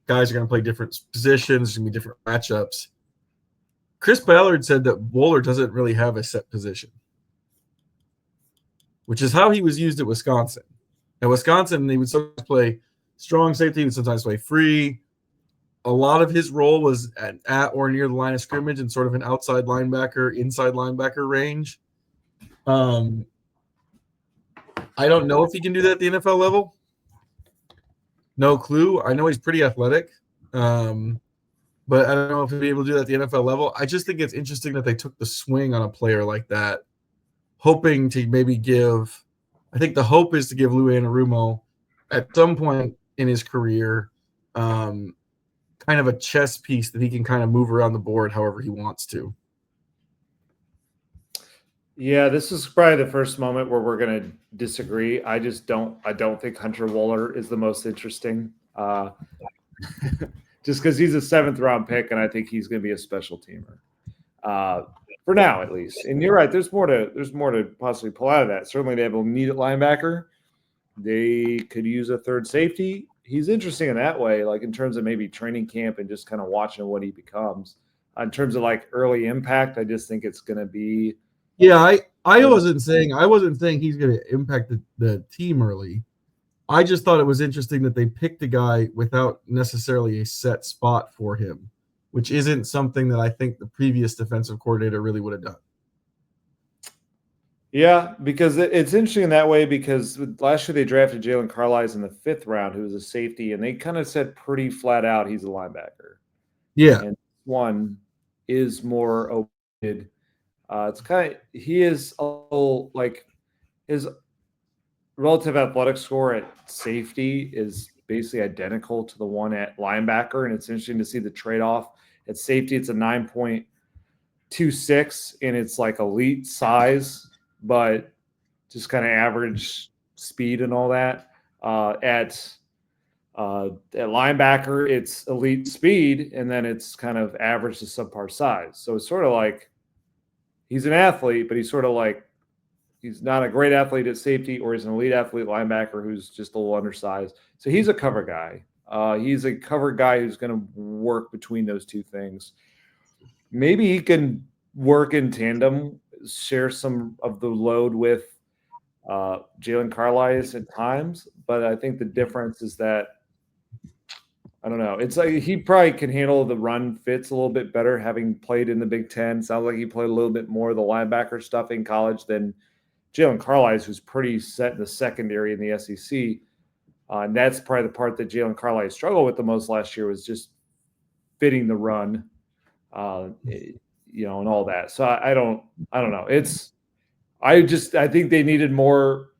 Guys are going to play different positions. There's going to be different matchups. Chris Ballard said that Wohler doesn't really have a set position, which is how he was used at Wisconsin. At Wisconsin, he would sometimes play strong safety, he would sometimes play free. A lot of his role was at or near the line of scrimmage and sort of an outside linebacker, inside linebacker range. I don't know if he can do that at the NFL level. No clue. I know he's pretty athletic, but I don't know if he'll be able to do that at the NFL level. I just think it's interesting that they took the swing on a player like that, hoping to maybe give – I think the hope is to give Lou Anarumo at some point in his career kind of a chess piece that he can kind of move around the board however he wants to. Yeah, this is probably the first moment where we're going to disagree. I don't think Hunter Wohler is the most interesting, just because he's a 7th-round pick, and I think he's going to be a special teamer for now, at least. And you're right. There's more to possibly pull out of that. Certainly, they have a need at linebacker. They could use a 3rd safety. He's interesting in that way, like in terms of maybe training camp and just kind of watching what he becomes. In terms of like early impact, I just think it's going to be. Yeah, I wasn't saying he's going to impact the team early. I just thought it was interesting that they picked a guy without necessarily a set spot for him, which isn't something that I think the previous defensive coordinator really would have done. Yeah, because it's interesting in that way, because last year they drafted Jalen Carlisle in the 5th round, who was a safety, and they kind of said pretty flat out he's a linebacker. Yeah. And one is more open. He is a little, like, his relative athletic score at safety is basically identical to the one at linebacker, and it's interesting to see the trade-off. At safety, it's a 9.26, and it's like elite size, but just kind of average speed and all that. At linebacker, it's elite speed, and then it's kind of average to subpar size. So it's sort of like he's an athlete, but he's sort of like he's not a great athlete at safety, or he's an elite athlete linebacker who's just a little undersized. So he's a cover guy. He's a cover guy who's going to work between those two things. Maybe he can work in tandem, share some of the load with Jalen Carlisle at times, but I think the difference is that I don't know. It's like he probably can handle the run fits a little bit better, having played in the Big Ten. Sounds like he played a little bit more of the linebacker stuff in college than Jalen Carlisle, who's pretty set in the secondary in the SEC. And that's probably the part that Jalen Carlisle struggled with the most last year, was just fitting the run, and all that. So I don't know. I think they needed more.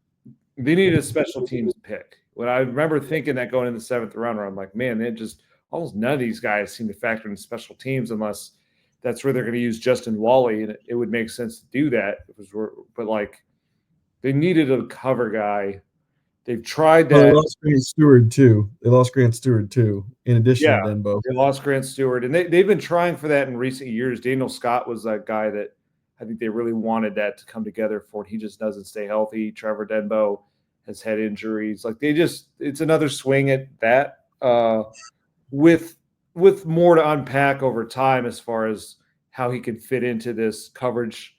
They needed a special teams pick. When I remember thinking that going in the 7th round, I'm like, man, they just almost none of these guys seem to factor in special teams unless that's where they're going to use Justin Wally, and it would make sense to do that. But like, they needed a cover guy. They've tried that. They lost Grant Stewart too. In addition to Denbo, they lost Grant Stewart, and they've been trying for that in recent years. Daniel Scott was that guy that I think they really wanted that to come together for. He just doesn't stay healthy. Trevor Denbo has had injuries. Like, it's another swing at that with more to unpack over time as far as how he can fit into this coverage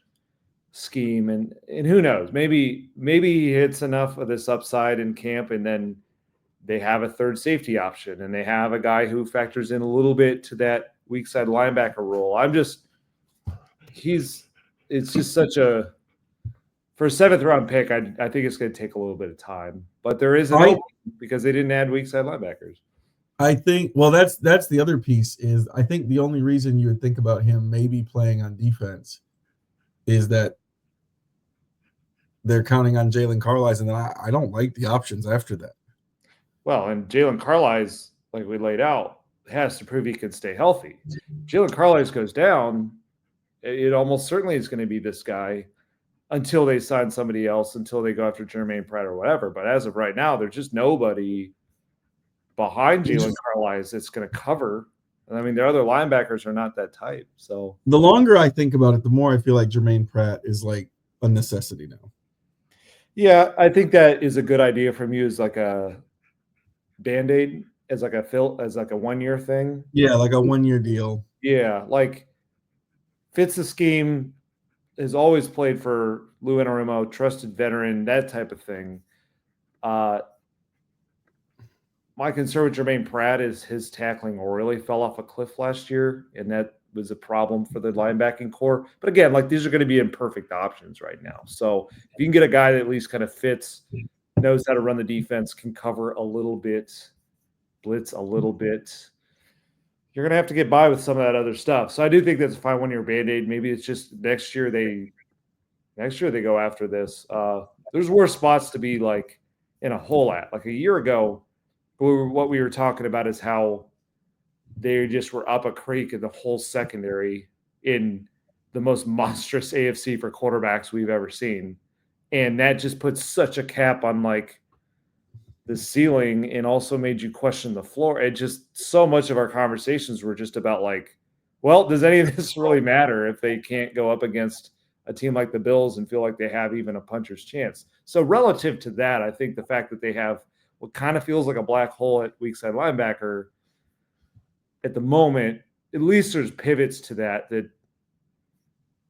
scheme, and who knows, maybe he hits enough of this upside in camp, and then they have a third safety option, and they have a guy who factors in a little bit to that weak side linebacker role. It's just such a, for a 7th round pick, I think it's going to take a little bit of time, but there is an opening because they didn't add weak side linebackers. I think, well, that's the other piece is, I think the only reason you would think about him maybe playing on defense is that they're counting on Jalen Carlisle, and then I don't like the options after that. Well, and Jalen Carlisle, like we laid out, has to prove he can stay healthy. Jalen Carlisle goes down, it almost certainly is going to be this guy until they sign somebody else, until they go after Jermaine Pratt or whatever. But as of right now, there's just nobody behind Jalen Carlisle that's going to cover. I mean, their other linebackers are not that type. So the longer I think about it, the more I feel like Jermaine Pratt is like a necessity now. Yeah, I think that is a good idea from you, as like a Band-Aid, as like a 1-year thing. Yeah, like a 1-year deal. Yeah, like fits the scheme, has always played for Lou Anarumo, trusted veteran, that type of thing. My concern with Jermaine Pratt is his tackling really fell off a cliff last year, and that was a problem for the linebacking core. But again, like, these are going to be imperfect options right now. So if you can get a guy that at least kind of fits, knows how to run the defense, can cover a little bit, blitz a little bit, you're going to have to get by with some of that other stuff. So I do think that's a fine 1-year Band-Aid. Maybe it's just next year they go after this. There's worse spots to be like in a hole at. Like a year ago, what we were talking about is how they just were up a creek in the whole secondary in the most monstrous AFC for quarterbacks we've ever seen. And that just puts such a cap on like the ceiling, and also made you question the floor. It just, so much of our conversations were just about like, well, does any of this really matter if they can't go up against a team like the Bills and feel like they have even a puncher's chance? So relative to that, I think the fact that they have what kind of feels like a black hole at weak side linebacker at the moment, at least there's pivots to that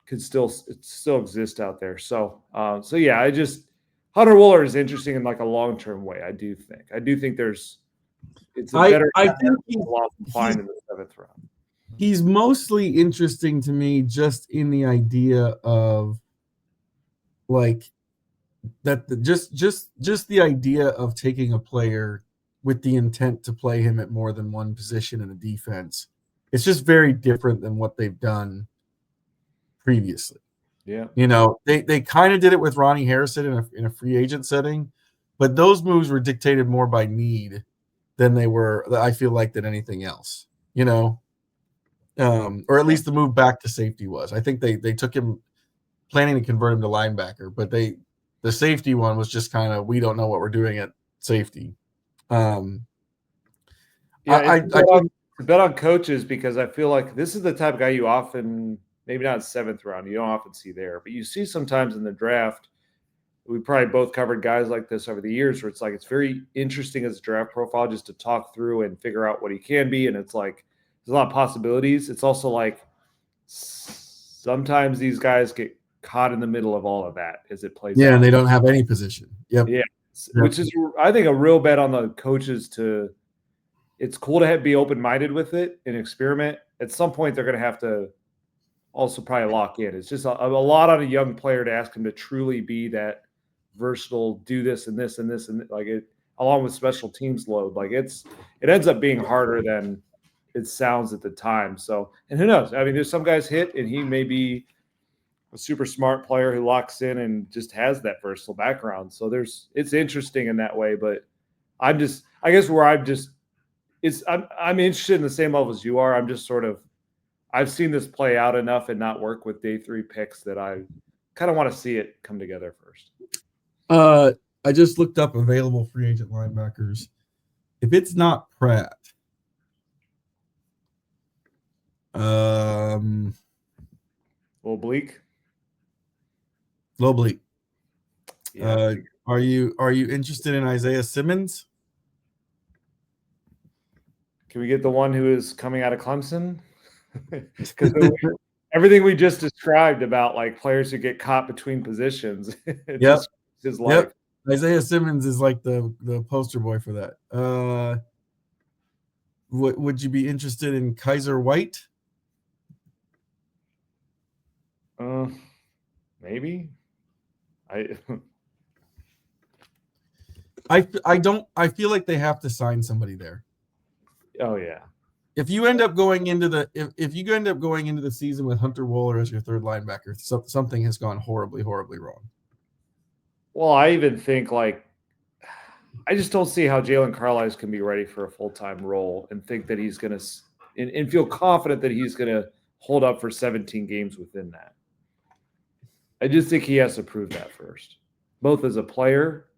could still exist out there. So yeah, Hunter Wooler is interesting in like a long-term way. I do think it's a better I think he's find in the 7th round. He's mostly interesting to me just in the idea of like that just the idea of taking a player with the intent to play him at more than one position in a defense. It's just very different than what they've done previously. Yeah. They kind of did it with Ronnie Harrison in a free agent setting, but those moves were dictated more by need than they were, I feel like, than anything else, or at least the move back to safety was. I think they took him planning to convert him to linebacker, but the safety one was just kind of, we don't know what we're doing at safety. I bet on coaches, because I feel like this is the type of guy you often, maybe not 7th round, you don't often see there, but you see sometimes in the draft. We probably both covered guys like this over the years where it's like, it's very interesting as a draft profile just to talk through and figure out what he can be. And it's like, there's a lot of possibilities. It's also like sometimes these guys get caught in the middle of all of that as it plays out. Yeah, and they don't have any position. Yep. Yeah. Which is, I think, a real bet on the coaches it's cool to be open-minded with it and experiment. At some point, they're going to have to also probably lock in. It's just a lot on a young player to ask him to truly be that versatile, do this and this and this and like it, along with special teams load. Like it ends up being harder than it sounds at the time. So, and who knows? I mean, there's some guys hit, and he may be a super smart player who locks in and just has that versatile background. So it's interesting in that way. But I guess where I'm interested in the same level as you are. I'm just sort of, I've seen this play out enough and not work with day 3 picks that I kind of want to see it come together first. I just looked up available free agent linebackers. If it's not Pratt, a little bleak. Yeah. Are you interested in Isaiah Simmons? Can we get the one who is coming out of Clemson? Because everything we just described about like players who get caught between positions, just his life. Yep. Isaiah Simmons is like the poster boy for that. Would you be interested in Kaiser White? Maybe. I feel like they have to sign somebody there. Oh yeah. If you end up going into the season with Hunter Wohler as your third linebacker, something has gone horribly, horribly wrong. Well, I even think like I just don't see how Jalen Carlisle can be ready for a full-time role and think that he's going to and feel confident that he's going to hold up for 17 games within that. I just think he has to prove that first, both as a player.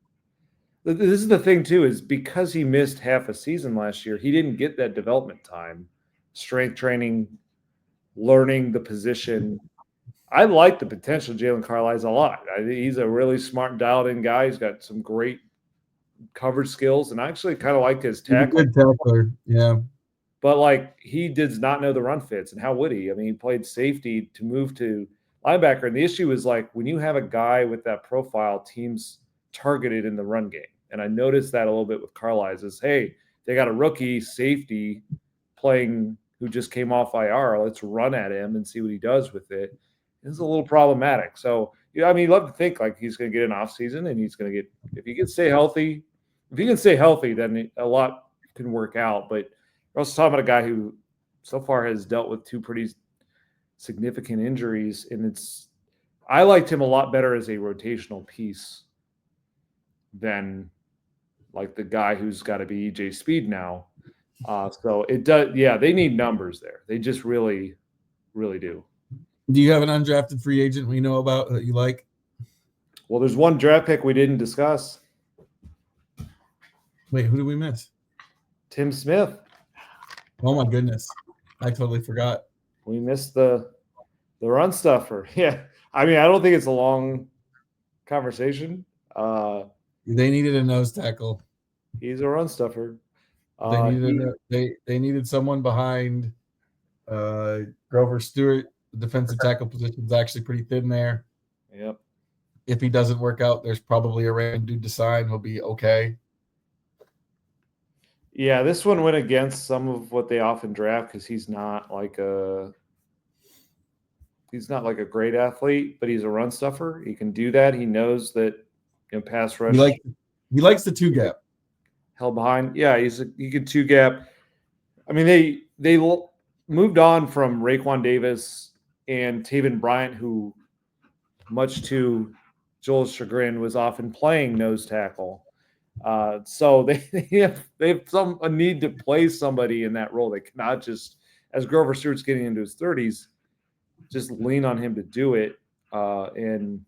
This is the thing too, is because he missed half a season last year, he didn't get that development time, strength training, learning the position. I like the potential of Jalen Carlisle a lot. I think he's a really smart, dialed-in guy. He's got some great coverage skills, and I actually kind of like his tackle. Good tackler, yeah. But like he does not know the run fits, and how would he? I mean, he played safety to move to linebacker, and the issue is like when you have a guy with that profile, teams targeted in the run game. And I noticed that a little bit with Carlisle is, hey, they got a rookie safety playing who just came off IR. Let's run at him and see what he does with it. It's a little problematic. So, I mean, you love to think like he's going to get an off season and he's going to get, if he can stay healthy, then a lot can work out. But we're also talking about a guy who so far has dealt with 2 pretty significant injuries. And I liked him a lot better as a rotational piece than like the guy who's got to be EJ Speed now. So it does. Yeah, they need numbers there. They just really, really do. Do you have an undrafted free agent we know about that you like? Well, there's one draft pick we didn't discuss. Wait, who did we miss? Tim Smith. Oh my goodness, I totally forgot. We missed the run stuffer. Yeah, I mean, I don't think it's a long conversation. They needed a nose tackle. He's a run stuffer. They needed someone behind Grover Stewart. The defensive tackle position is actually pretty thin there. Yep. If he doesn't work out, there's probably a random dude to sign. He'll be okay. Yeah, this one went against some of what they often draft because he's not like a great athlete, but he's a run stuffer. He can do that. He knows that pass rush. He likes the 2 gap. Held behind. Yeah, he could 2 gap. I mean, they moved on from Raekwon Davis and Taven Bryant, who, much to Joel's chagrin, was often playing nose tackle. So they have a need to play somebody in that role. They cannot just, as Grover Stewart's getting into his 30s, just lean on him to do it. And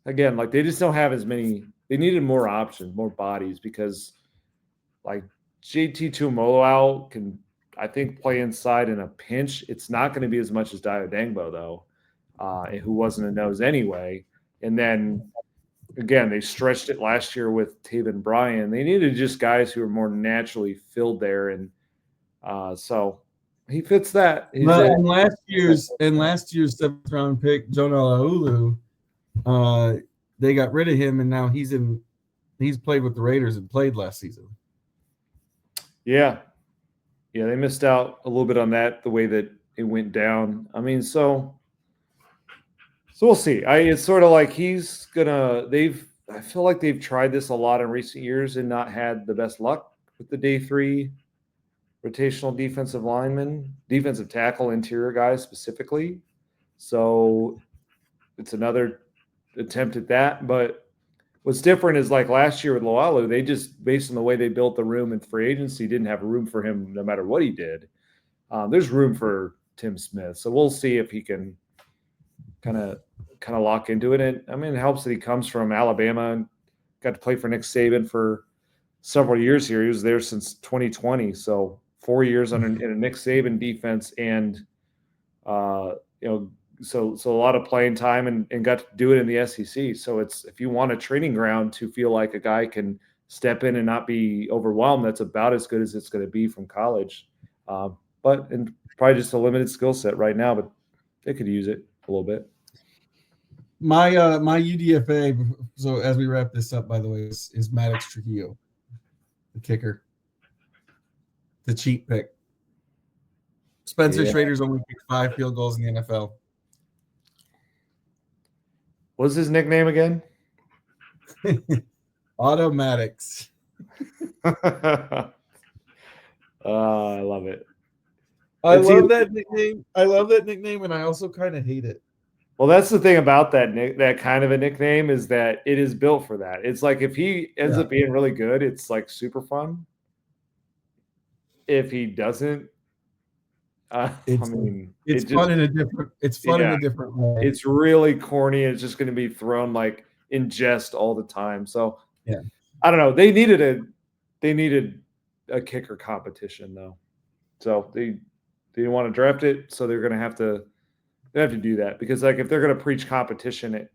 again, like they just don't have as many. They needed more options, more bodies, because like JT Tuimoloau can, I think, play inside in a pinch. It's not going to be as much as Dio Dangbo, though, who wasn't a nose anyway. And then, again, they stretched it last year with Taven Bryan. They needed just guys who are more naturally filled there. And so he fits that. And last year's 7th round pick, Jonah Laulu, they got rid of him, and now he's played with the Raiders and played last season. Yeah, they missed out a little bit on that, the way that it went down. I mean, so So we'll see. It's sort of like I feel like they've tried this a lot in recent years and not had the best luck with the day 3 rotational defensive tackle, interior guys specifically. So it's another attempt at that. But what's different is like last year with Loalu, they just, based on the way they built the room in free agency, didn't have room for him no matter what he did. There's room for Tim Smith. So we'll see if he can kind of lock into it. And I mean, it helps that he comes from Alabama and got to play for Nick Saban for several years here. He was there since 2020. So 4 years in a Nick Saban defense and, so a lot of playing time and got to do it in the SEC. So it's, if you want a training ground to feel like a guy can step in and not be overwhelmed, that's about as good as it's going to be from college. But and probably just a limited skill set right now, but they could use it a little bit. My UDFA, so as we wrap this up, by the way, is Maddox Trujillo, the kicker. The cheat pick. Spencer Schrader's only kicked 5 field goals in the NFL. What's his nickname again? Automatics. I love it. I love that nickname, and I also kind of hate it. Well, that's the thing about that kind of a nickname is that it is built for that. It's like if he ends up being really good, it's like super fun. If he doesn't, it's fun in a different way. It's really corny. It's just going to be thrown like in jest all the time. So I don't know. They needed a kicker competition though. So they didn't want to draft it. So they're going to have to do that because like if they're going to preach competition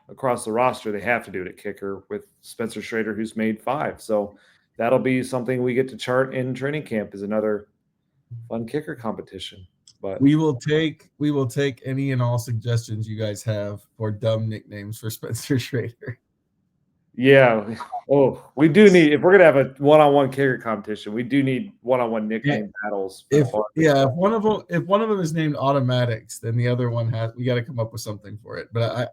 across the roster, they have to do it at kicker with Spencer Schrader, who's made 5. So that'll be something we get to chart in training camp is another fun kicker competition. But we will take any and all suggestions you guys have for dumb nicknames for Spencer Schrader. Yeah. Oh, we do need, if we're gonna have a one-on-one kicker competition, we do need one-on-one nickname battles. If one of them is named Automatics, then the other one we got to come up with something for it. But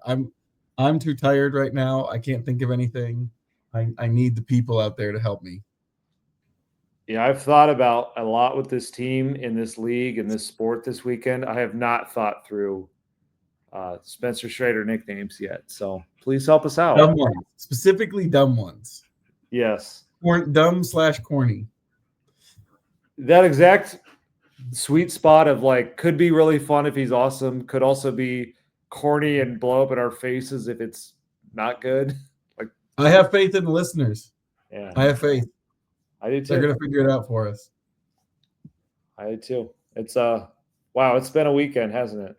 I'm too tired right now. I can't think of anything. I need the people out there to help me. Yeah, I've thought about a lot with this team in this league and this sport this weekend. I have not thought through Spencer Schrader nicknames yet. So please help us out. Dumb ones, specifically dumb ones. Yes. Dumb/corny. That exact sweet spot of like could be really fun if he's awesome, could also be corny and blow up in our faces if it's not good. Like I have faith in the listeners. Yeah. I have faith. I do too. They're gonna figure it out for us. I do too. It's wow, it's been a weekend, hasn't it?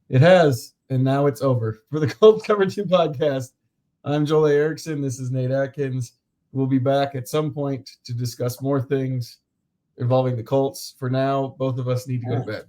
It has, and now it's over. For the Colts Cover-2 Podcast, I'm Joel Erickson. This is Nate Atkins. We'll be back at some point to discuss more things involving the Colts. For now, both of us need to go to bed.